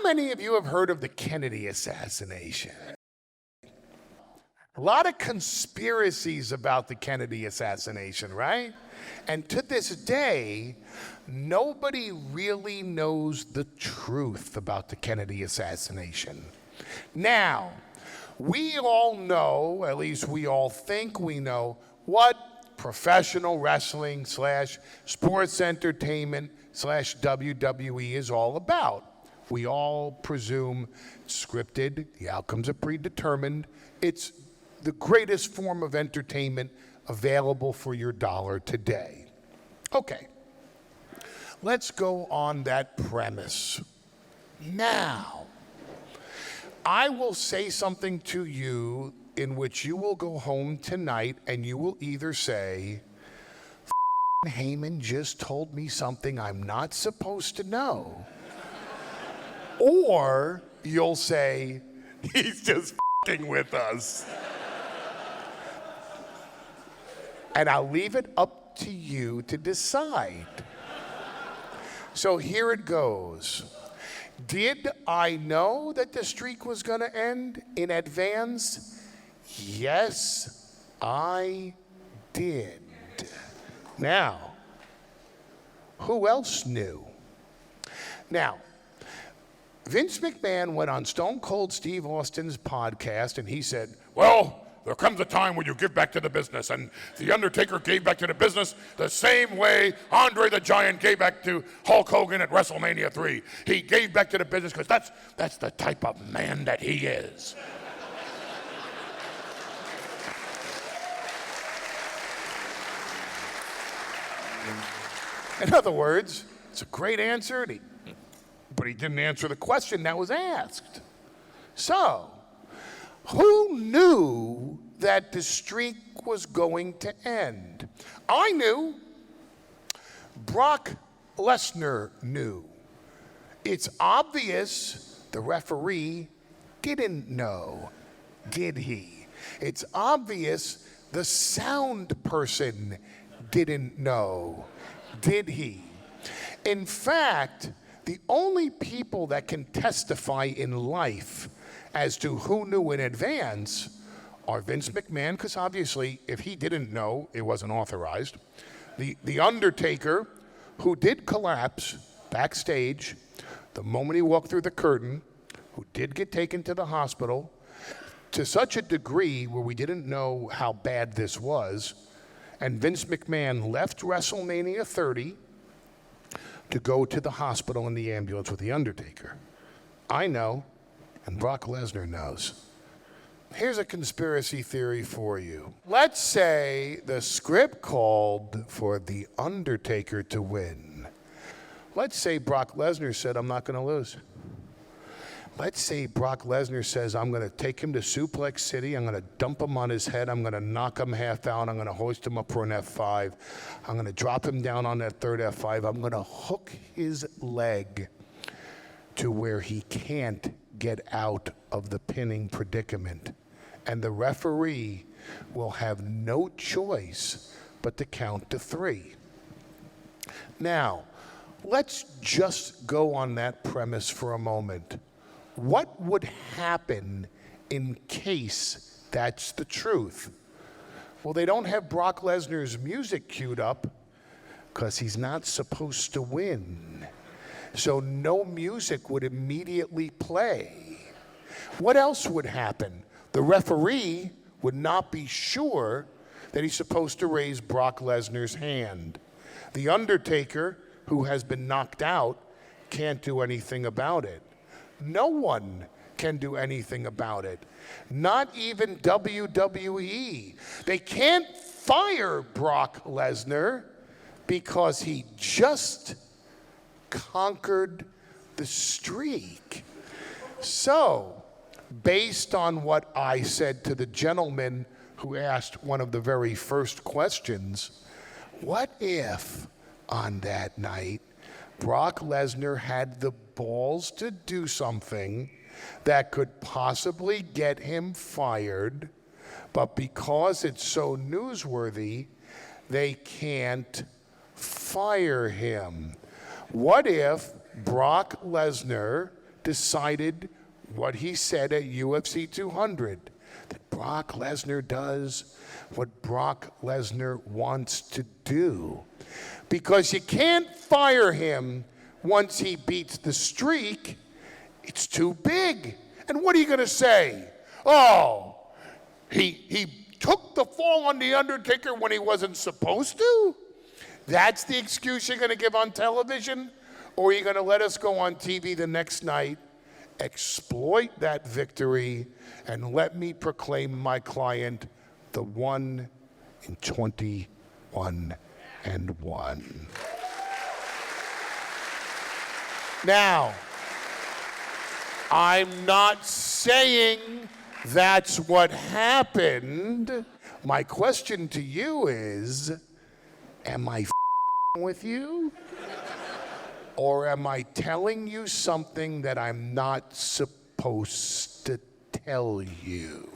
many of you have heard of the Kennedy assassination? A lot of conspiracies about the Kennedy assassination, right? And to this day, nobody really knows the truth about the Kennedy assassination. Now, we all know, at least we all think we know, what professional wrestling / sports entertainment / WWE is all about. We all presume it's scripted, the outcomes are predetermined. It's the greatest form of entertainment available for your dollar today. Okay, let's go on that premise. Now, I will say something to you in which you will go home tonight and you will either say, Heyman just told me something I'm not supposed to know, or you'll say, he's just with us. And I'll leave it up to you to decide. So here it goes. Did I know that the streak was going to end in advance? Yes, I did. Now, who else knew? Now, Vince McMahon went on Stone Cold Steve Austin's podcast and he said, well, there comes a time when you give back to the business, and The Undertaker gave back to the business the same way Andre the Giant gave back to Hulk Hogan at WrestleMania 3. He gave back to the business because that's the type of man that he is. In other words, it's a great answer, but he didn't answer the question that was asked. So, who knew that the streak was going to end? I knew. Brock Lesnar knew. It's obvious the referee didn't know, did he? It's obvious the sound person didn't know, did he? In fact, the only people that can testify in life as to who knew in advance are Vince McMahon, because obviously if he didn't know, it wasn't authorized. The Undertaker, who did collapse backstage the moment he walked through the curtain, who did get taken to the hospital to such a degree where we didn't know how bad this was. And Vince McMahon left WrestleMania 30 to go to the hospital in the ambulance with The Undertaker. I know, and Brock Lesnar knows. Here's a conspiracy theory for you. Let's say the script called for The Undertaker to win. Let's say Brock Lesnar said, I'm not going to lose. Let's say Brock Lesnar says, I'm going to take him to Suplex City, I'm going to dump him on his head, I'm going to knock him half out, I'm going to hoist him up for an F5, I'm going to drop him down on that third F5, I'm going to hook his leg to where he can't get out of the pinning predicament. And the referee will have no choice but to count to 3. Now, let's just go on that premise for a moment. What would happen in case that's the truth? Well, they don't have Brock Lesnar's music queued up because he's not supposed to win. So no music would immediately play. What else would happen? The referee would not be sure that he's supposed to raise Brock Lesnar's hand. The Undertaker, who has been knocked out, can't do anything about it. No one can do anything about it. Not even WWE. They can't fire Brock Lesnar because he just conquered the streak. So, based on what I said to the gentleman who asked one of the very first questions, what if on that night Brock Lesnar had the balls to do something that could possibly get him fired, but because it's so newsworthy, they can't fire him? What if Brock Lesnar decided what he said at UFC 200, that Brock Lesnar does what Brock Lesnar wants to do. Because you can't fire him once he beats the streak. It's too big. And what are you going to say? Oh, he took the fall on The Undertaker when he wasn't supposed to? That's the excuse you're going to give on television? Or are you going to let us go on TV the next night, exploit that victory, and let me proclaim my client the 1 in 21 and 1? Now, I'm not saying that's what happened. My question to you is, am I with you? Or am I telling you something that I'm not supposed to tell you?